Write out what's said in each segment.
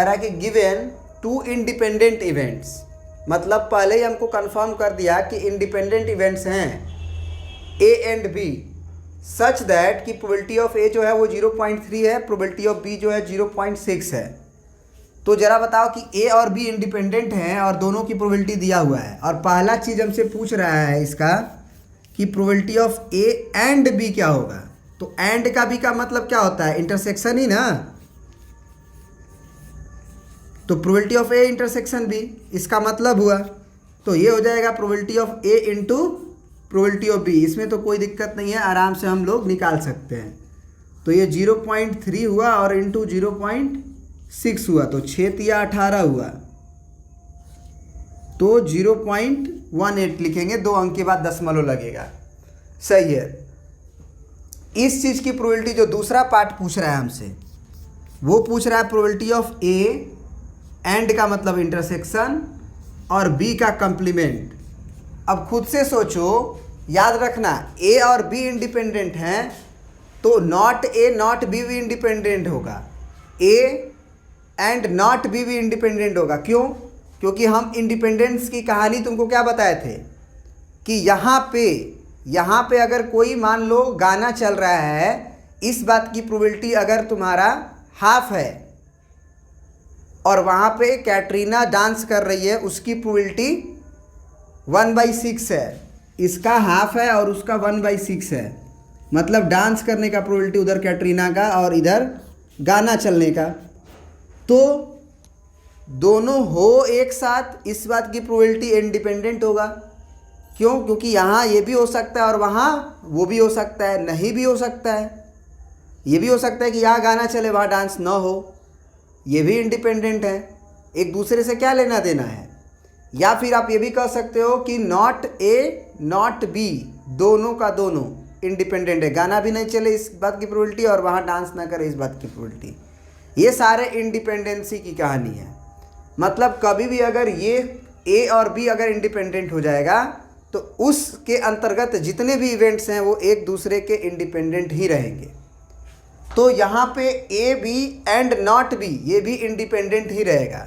कह रहा है कि गिवन टू इंडिपेंडेंट इवेंट्स, मतलब पहले ही हमको कंफर्म कर दिया कि इंडिपेंडेंट इवेंट्स हैं A and B, such that कि प्रोबेबिलिटी ऑफ ए जो है वो 0.3 है, प्रोबेबिलिटी ऑफ बी जो है 0.6 है। तो ज़रा बताओ कि ए और बी इंडिपेंडेंट हैं और दोनों की प्रोबेबिलिटी दिया हुआ है, और पहला चीज़ हमसे पूछ रहा है इसका कि probability of A and B क्या होगा। तो एंड का बी का मतलब क्या होता है, इंटरसेक्शन ही ना। तो probability of A intersection B इसका मतलब हुआ, तो ये हो जाएगा probability of A into probability of B. इसमें तो कोई दिक्कत नहीं है, आराम से हम लोग निकाल सकते हैं। तो ये 0.3 हुआ और इंटू 0.6 हुआ, तो 6 तिया 18 हुआ, तो 0.18 लिखेंगे, 2 अंक के बाद दशमलव लगेगा। सही है। इस चीज़ की प्रोबेबिलिटी जो दूसरा पार्ट पूछ रहा है हमसे, वो पूछ रहा है प्रोबेबिलिटी ऑफ ए एंड का मतलब इंटरसेक्शन और बी का कंप्लीमेंट। अब खुद से सोचो, याद रखना ए और बी इंडिपेंडेंट हैं, तो नॉट ए नॉट बी भी इंडिपेंडेंट होगा, ए एंड नॉट बी भी इंडिपेंडेंट होगा। क्यों? क्योंकि हम इंडिपेंडेंस की कहानी तुमको क्या बताए थे कि यहाँ पे अगर कोई मान लो गाना चल रहा है, इस बात की प्रोबेबिलिटी अगर तुम्हारा हाफ है, और वहाँ पे कैटरीना डांस कर रही है, उसकी प्रोबेबिलिटी 1/6 है, इसका हाफ है और उसका 1/6 है, मतलब डांस करने का प्रोबेबिलिटी उधर कैटरीना का और इधर गाना चलने का। तो दोनों हो एक साथ, इस बात की प्रोबेबिलिटी इंडिपेंडेंट होगा। क्यों? क्योंकि यहाँ ये भी हो सकता है और वहाँ वो भी हो सकता है, नहीं भी हो सकता है। ये भी हो सकता है कि यहाँ गाना चले वहाँ डांस ना हो, ये भी इंडिपेंडेंट है। एक दूसरे से क्या लेना देना है। या फिर आप ये भी कह सकते हो कि नॉट ए नॉट बी, दोनों का दोनों इंडिपेंडेंट है, गाना भी नहीं चले इस बात की प्रोबेबिलिटी और वहाँ डांस ना करे इस बात की प्रोबेबिलिटी। ये सारे इंडिपेंडेंसी की कहानी है। मतलब कभी भी अगर ये ए और बी अगर इंडिपेंडेंट हो जाएगा, तो उसके अंतर्गत जितने भी इवेंट्स हैं वो एक दूसरे के इंडिपेंडेंट ही रहेंगे। तो यहाँ पे A B and not B, ये भी इंडिपेंडेंट ही रहेगा।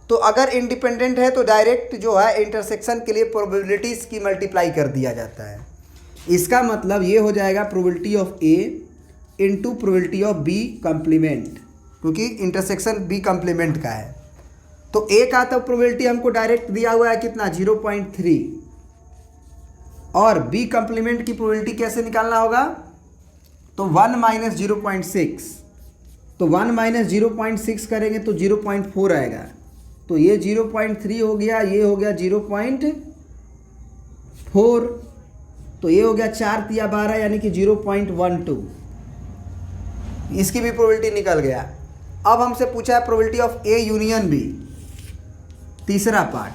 तो अगर इंडिपेंडेंट है तो डायरेक्ट जो है इंटरसेक्शन के लिए प्रोबेबिलिटीज़ की मल्टीप्लाई कर दिया जाता है। इसका मतलब ये हो जाएगा probability of A into probability of B complement, क्योंकि इंटरसेक्शन बी कंप्लीमेंट का है। तो ए का तो प्रोबेबिलिटी हमको डायरेक्ट दिया हुआ है कितना, 0.3, और बी कंप्लीमेंट की प्रोबेबिलिटी कैसे निकालना होगा, तो 1 - 0.6, तो 1 - 0.6 करेंगे तो 0.4 आएगा। तो ये 0.3 हो गया, ये हो गया 0.4, तो ये हो गया 4 तिया 12 यानी कि 0.12। इसकी भी प्रोबेबिलिटी निकल गया। अब हमसे पूछा है probability of A union B, तीसरा पार्ट।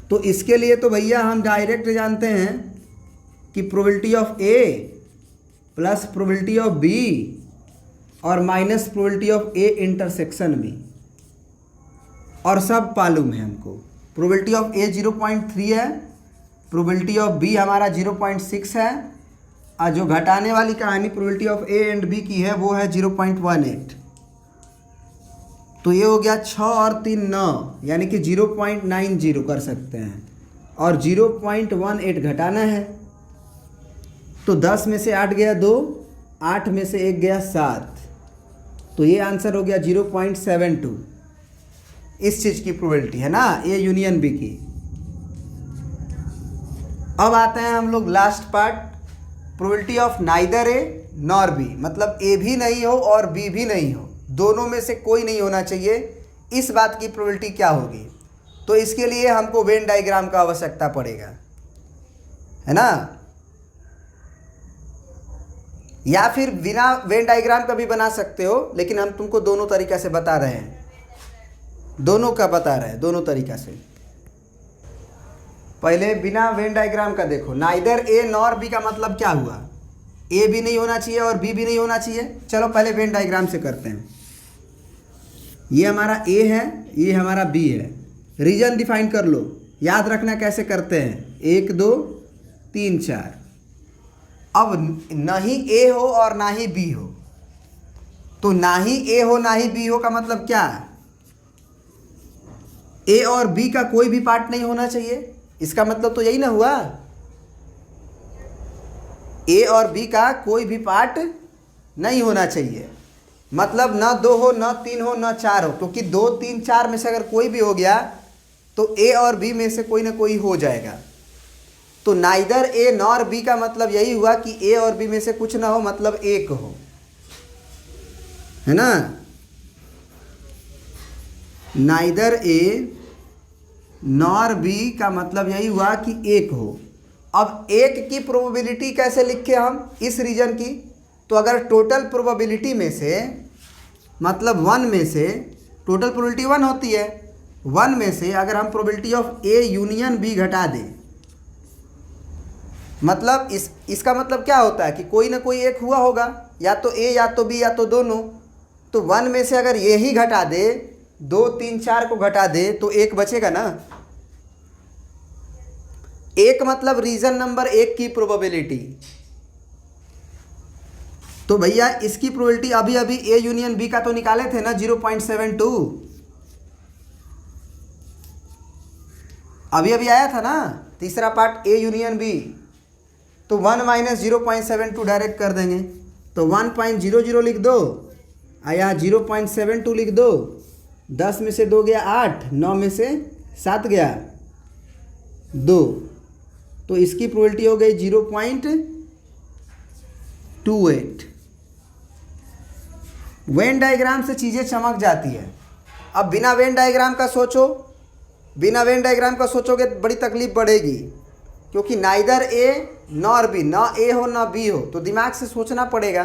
तो इसके लिए तो भैया हम डायरेक्ट जानते हैं कि probability of A plus probability of B और minus probability of A intersection B, और सब मालूम है हमको। प्रोबेबिलिटी ऑफ ए 0.3 है, प्रोबेबिलिटी ऑफ बी हमारा 0.6 है, और जो घटाने वाली कहानी probability of A and B की है वो है 0.18। तो ये हो गया 6 और 3 9, यानी कि 0.90 कर सकते हैं, और 0.18 घटाना है। तो 10 में से 8 गया 2, 8 में से 1 गया 7, तो ये आंसर हो गया 0.72। इस चीज़ की प्रोबेबिलिटी है ना, ए यूनियन बी की। अब आते हैं हम लोग last part, probability of neither A nor be, मतलब ए भी नहीं हो और बी भी नहीं हो, दोनों में से कोई नहीं होना चाहिए, इस बात की प्रोबेबिलिटी क्या होगी। तो इसके लिए हमको वेन डायग्राम का आवश्यकता पड़ेगा, है ना, या फिर बिना वेन डायग्राम का भी बना सकते हो, लेकिन हम तुमको दोनों तरीका से बता रहे हैं, दोनों का बता रहे हैं, दोनों तरीका से। पहले बिना वेन डायग्राम का देखो, नाइदर ए नॉर बी का मतलब क्या हुआ, ए भी नहीं होना चाहिए और बी भी नहीं होना चाहिए। चलो पहले वेन डायग्राम से करते हैं। ये हमारा ए है, ये हमारा बी है, रीजन डिफाइन कर लो, याद रखना कैसे करते हैं, 1 2 3 4। अब ना ही ए हो और ना ही बी हो, तो ना ही ए हो ना ही बी हो का मतलब क्या, ए और बी का कोई भी पार्ट नहीं होना चाहिए, इसका मतलब तो यही ना हुआ, ए और बी का कोई भी पार्ट नहीं होना चाहिए, मतलब न 2 हो, न 3 हो, न 4 हो, क्योंकि 2, 3, 4 में से अगर कोई भी हो गया तो ए और बी में से कोई ना कोई हो जाएगा। तो नाइदर ए नॉर बी का मतलब यही हुआ कि ए और बी में से कुछ ना हो, मतलब एक हो, है ना। नाइदर ए नॉर बी का मतलब यही हुआ कि एक हो। अब एक की प्रोबेबिलिटी कैसे लिखे हम इस रीजन की, तो अगर टोटल प्रोबेबिलिटी में से, मतलब 1 में से, टोटल प्रोबेबिलिटी 1 होती है, 1 में से अगर हम probability of A union B घटा दें, मतलब इसका मतलब क्या होता है कि कोई ना कोई एक हुआ होगा, या तो ए या तो बी या तो दोनों। तो 1 में से अगर ये ही घटा दे, 2, 3, 4 को घटा दे तो एक बचेगा ना। एक मतलब रीजन नंबर 1 की प्रोबेबिलिटी। तो भैया इसकी प्रोबेबिलिटी अभी अभी ए यूनियन बी का तो निकाले थे ना 0.72, अभी अभी आया था ना तीसरा पार्ट ए यूनियन बी। तो 1 माइनस 0.72 डायरेक्ट कर देंगे, तो 1.00 लिख दो, यहाँ 0.72 लिख दो, 10 में से 2 गया 8, 9 में से 7 गया 2, तो इसकी प्रोबेबिलिटी हो गई 0.28। वेन डायग्राम से चीज़ें चमक जाती है। अब बिना वेन डायग्राम का सोचो, बिना वेन डायग्राम का सोचोगे तो बड़ी तकलीफ बढ़ेगी, क्योंकि नाइदर ए नॉर बी, ना ए हो ना बी हो, तो दिमाग से सोचना पड़ेगा।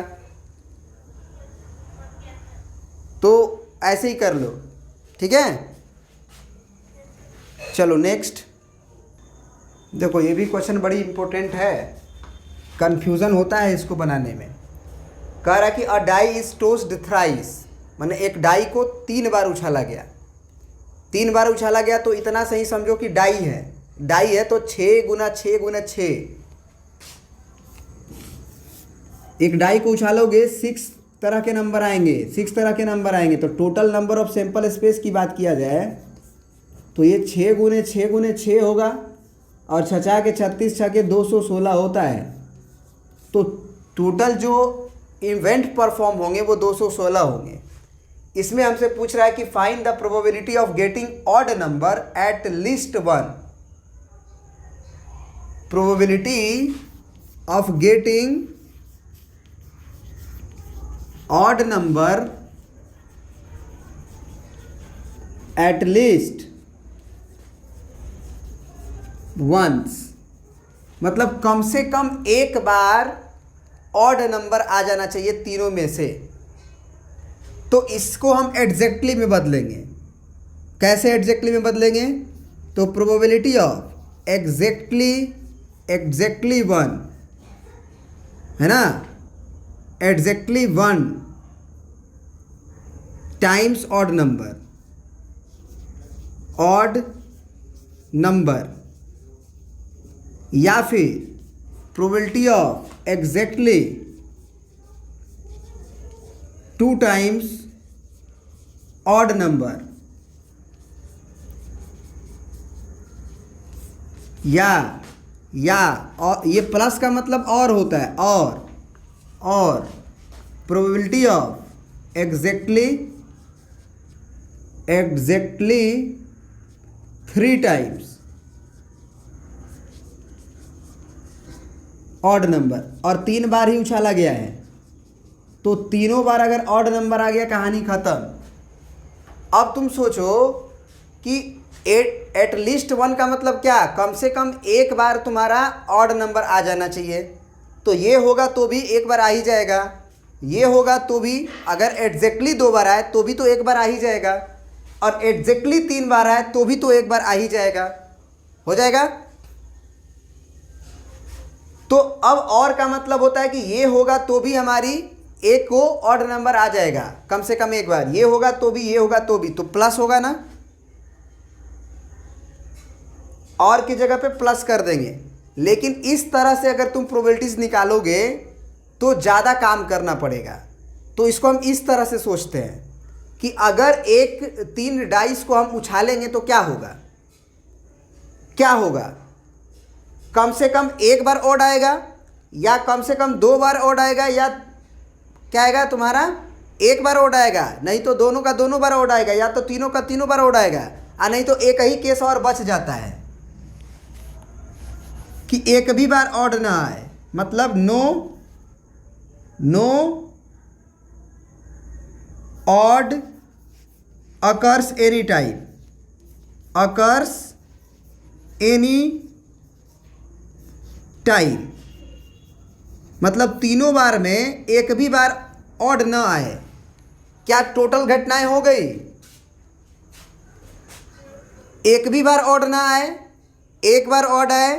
तो ऐसे ही कर लो, ठीक है। चलो नेक्स्ट देखो, ये भी क्वेश्चन बड़ी इंपॉर्टेंट है, कंफ्यूजन होता है इसको बनाने में। कह रहा है कि अ डाई इज टोस्ड थ्राइस, माने एक डाई को 3 बार उछाला गया, 3 बार उछाला गया, तो इतना सही समझो कि डाई है, डाई है तो 6 गुना 6 गुना 6, एक डाई को उछालोगे 6 तरह के नंबर आएंगे, 6 तरह के नंबर आएंगे। तो total number of sample space की बात किया जाए तो ये 6 गुने 6 गुने 6 होगा, और 6 के 36, 6 के 216 होता है। तो टोटल जो इवेंट परफॉर्म होंगे वो 216 होंगे। इसमें हमसे पूछ रहा है कि find the probability of getting odd number at least 1, probability of getting odd number at least once, मतलब कम से कम एक बार ऑड नंबर आ जाना चाहिए तीनों में से। तो इसको हम एग्जैक्टली में बदलेंगे। कैसे एग्जैक्टली में बदलेंगे? तो प्रोबेबिलिटी ऑफ एग्जैक्टली 1 है ना, एग्जैक्टली 1 टाइम्स ऑड नंबर, या फिर probability of exactly 2 times odd number, या और ये प्लस का मतलब और होता है, और probability of exactly 3 times odd number, और 3 बार ही उछाला गया है, तो तीनों बार अगर ऑड नंबर आ गया कहानी खत्म। अब तुम सोचो कि एट लीस्ट 1 का मतलब क्या? कम से कम एक बार तुम्हारा ऑड नंबर आ जाना चाहिए। तो ये होगा तो भी एक बार आ ही जाएगा, ये होगा तो भी, अगर एग्जैक्टली 2 बार आए तो भी तो एक बार आ ही जाएगा, और एग्जैक्टली 3 बार आए तो भी तो एक बार आ ही जाएगा, हो जाएगा। तो अब और का मतलब होता है कि ये होगा तो भी हमारी एक को ऑड नंबर आ जाएगा कम से कम एक बार, ये होगा तो भी, ये होगा तो भी, तो प्लस होगा ना, और की जगह पे प्लस कर देंगे। लेकिन इस तरह से अगर तुम प्रोबेबिलिटीज निकालोगे तो ज़्यादा काम करना पड़ेगा, तो इसको हम इस तरह से सोचते हैं। कि अगर एक 3 डाइस को हम उछालेंगे तो क्या होगा, क्या होगा, कम से कम एक बार ऑड आएगा या कम से कम 2 बार ऑड आएगा या क्या आएगा तुम्हारा, एक बार ऑड आएगा, नहीं तो दोनों का दोनों बार ऑड आएगा, या तो तीनों का तीनों बार ऑड आएगा, और नहीं तो एक ही केस और बच जाता है कि एक भी बार ऑड ना आए, मतलब no odd occurs any time, occurs any time, मतलब तीनों बार में एक भी बार ऑड न आए। क्या टोटल घटनाएं हो गई, एक भी बार ऑड ना आए, एक बार ऑड आए,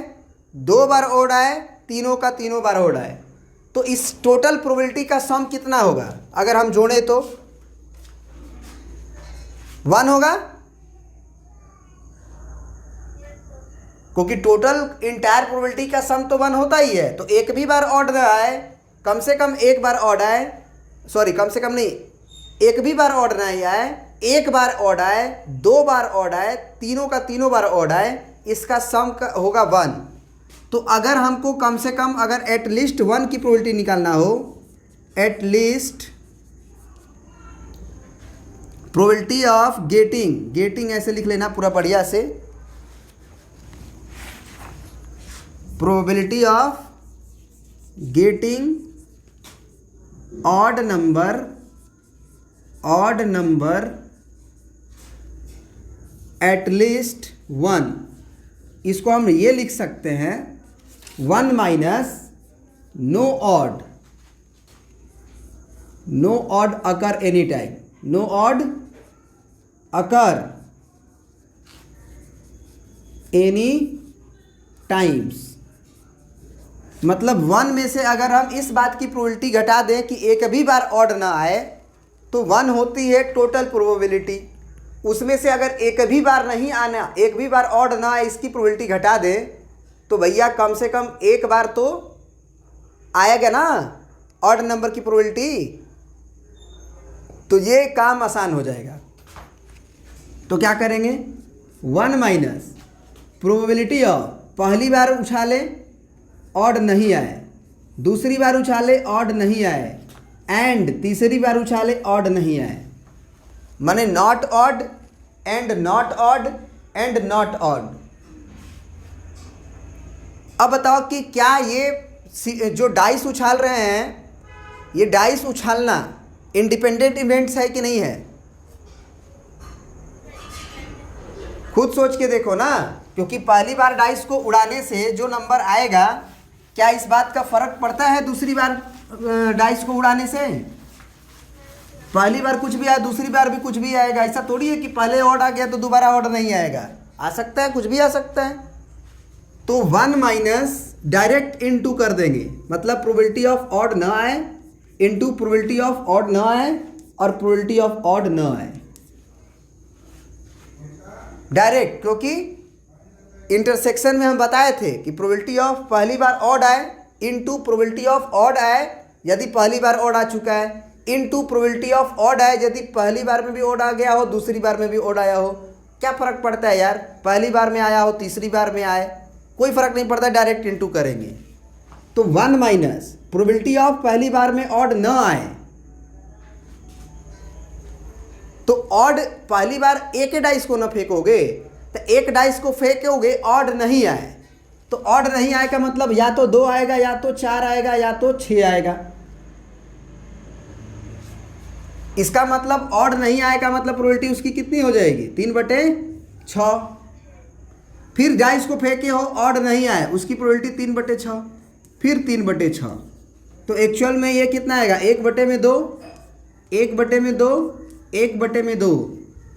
2 बार ऑड आए, तीनों का तीनों बार ऑड आए, तो इस टोटल प्रोबेबिलिटी का सम कितना होगा, अगर हम जोड़ें तो 1 होगा, क्योंकि टोटल इंटायर प्रोबेबिलिटी का सम तो 1 होता ही है। तो एक भी बार ऑड ना आए, कम से कम एक बार ऑड आए, सॉरी कम से कम नहीं, एक भी बार ऑड नहीं आए, एक बार ऑड आए, 2 बार ऑड आए, तीनों का तीनों बार ऑड आए, इसका सम होगा 1। तो अगर हमको कम से कम अगर एटलीस्ट 1 की प्रोबेबिलिटी निकालना हो, एटलीस्ट प्रोबेबिलिटी ऑफ गेटिंग ऐसे लिख लेना पूरा बढ़िया से, probability of getting odd number at least 1, इसको हम ये लिख सकते हैं 1 माइनस नो ऑड अकर एनी टाइम, नो ऑड अकर एनी टाइम्स, मतलब 1 में से अगर हम इस बात की प्रोबेबिलिटी घटा दें कि एक भी बार ऑड ना आए तो 1 होती है टोटल प्रोबेबिलिटी, उसमें से अगर एक भी बार नहीं आना, एक भी बार ऑड ना आए, इसकी प्रोबेबिलिटी घटा दें तो भैया कम से कम एक बार तो आएगा ना ऑड नंबर की प्रोबेबिलिटी, तो ये काम आसान हो जाएगा। तो क्या करेंगे, 1 माइनस प्रोबेबिलिटी ऑफ पहली बार उछाले ऑड नहीं आए, दूसरी बार उछाले ऑड नहीं आए, एंड तीसरी बार उछाले ऑड नहीं आए, माने not odd and not odd and not odd. अब बताओ कि क्या ये जो डाइस उछाल रहे हैं, ये डाइस उछालना इंडिपेंडेंट इवेंट्स है कि नहीं है, खुद सोच के देखो ना, क्योंकि पहली बार डाइस को उड़ाने से जो नंबर आएगा, क्या इस बात का फर्क पड़ता है दूसरी बार डाइस को उड़ाने से? पहली बार कुछ भी आया, दूसरी बार भी कुछ भी आएगा, ऐसा थोड़ी है कि पहले ऑड आ गया तो दोबारा ऑड नहीं आएगा, आ सकता है, कुछ भी आ सकता है। तो 1 माइनस डायरेक्ट इनटू कर देंगे, मतलब प्रोबेबिलिटी ऑफ ऑड ना आए इनटू प्रोबेबिलिटी ऑफ ऑड ना आए और प्रोबेबिलिटी ऑफ ऑड ना आए डायरेक्ट, क्योंकि इंटरसेक्शन में हम बताए थे कि प्रोबेबिलिटी ऑफ पहली बार ऑड आए इनटू प्रोबेबिलिटी ऑफ ऑड आए यदि पहली बार ऑड आ चुका है, इनटू प्रोबेबिलिटी ऑफ ऑड आए यदि पहली बार में भी ऑड आ गया हो, दूसरी बार में भी ऑड आया हो। क्या फ़र्क पड़ता है यार, पहली बार में आया हो, तीसरी बार में आए, कोई फ़र्क नहीं पड़ता, डायरेक्ट इनटू करेंगे। तो 1 माइनस प्रोबेबिलिटी ऑफ पहली बार में ऑड न आए, तो ऑड पहली बार एक डाइस को न फेंकोगे, तो एक डाइस को फेंकोगे ऑड नहीं आए, तो ऑड नहीं आए का मतलब या तो 2 आएगा, या तो 4 आएगा, या तो 6 आएगा। इसका मतलब ऑड नहीं आएगा, मतलब प्रोबेबिलिटी उसकी कितनी हो जाएगी, 3/6। फिर डाइस को फेंके हो ऑड नहीं आए, उसकी प्रोबेबिलिटी 3/6, फिर 3/6। तो एक्चुअल में ये कितना आएगा, 1/2, 1/2, 1/2,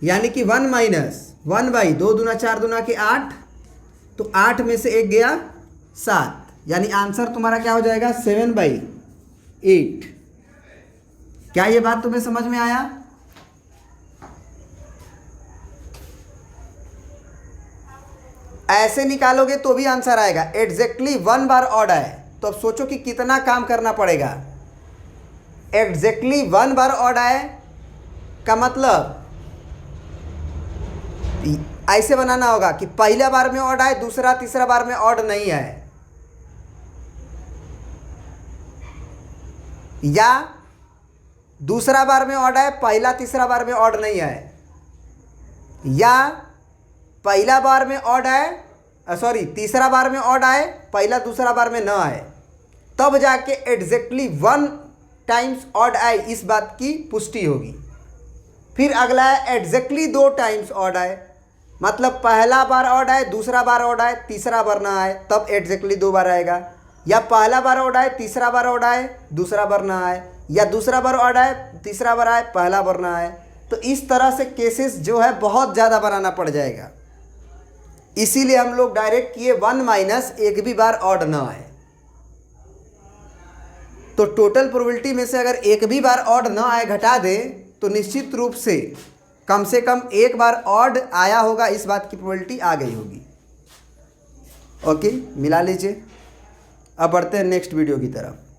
यानी कि 1 माइनस 1/2 दूना 4 दूना के 8, तो 8 में से 1 गया 7, यानी आंसर तुम्हारा क्या हो जाएगा 7/8। क्या ये बात तुम्हें समझ में आया? ऐसे निकालोगे तो भी आंसर आएगा। एग्जैक्टली 1 बार ऑड आए, तो अब सोचो कि कितना काम करना पड़ेगा। एग्जैक्टली 1 बार ऑड आए का मतलब ऐसे बनाना होगा कि पहला बार में ऑड आए, दूसरा तीसरा बार में ऑड नहीं आए, या दूसरा बार में ऑड आए, पहला तीसरा बार में ऑड नहीं आए, या पहला बार में ऑड आए, तीसरा बार में ऑड आए, पहला दूसरा बार में न आए, तब जाके एग्जैक्टली 1 टाइम्स ऑड आए, इस बात की पुष्टि होगी। फिर अगला है एग्जैक्टली 2 टाइम्स ऑड आए, मतलब पहला बार ऑड आए, दूसरा बार ऑड आए, तीसरा बार ना आए, तब एग्जैक्टली 2 बार आएगा। या पहला बार ऑड आए, तीसरा बार ऑड आए, दूसरा बार ना आए, या दूसरा बार ऑड आए, तीसरा बार आए, पहला बार ना आए। तो इस तरह से केसेस जो है बहुत ज़्यादा बनाना पड़ जाएगा, इसीलिए हम लोग डायरेक्ट किए 1 माइनस एक भी बार ऑड ना आए। तो टोटल प्रोबेबिलिटी में से अगर एक भी बार ऑड ना आए घटा दें, तो निश्चित रूप से कम एक बार ऑड आया होगा, इस बात की प्रोबेबिलिटी आ गई होगी। ओके, मिला लीजिए। अब बढ़ते हैं नेक्स्ट वीडियो की तरफ।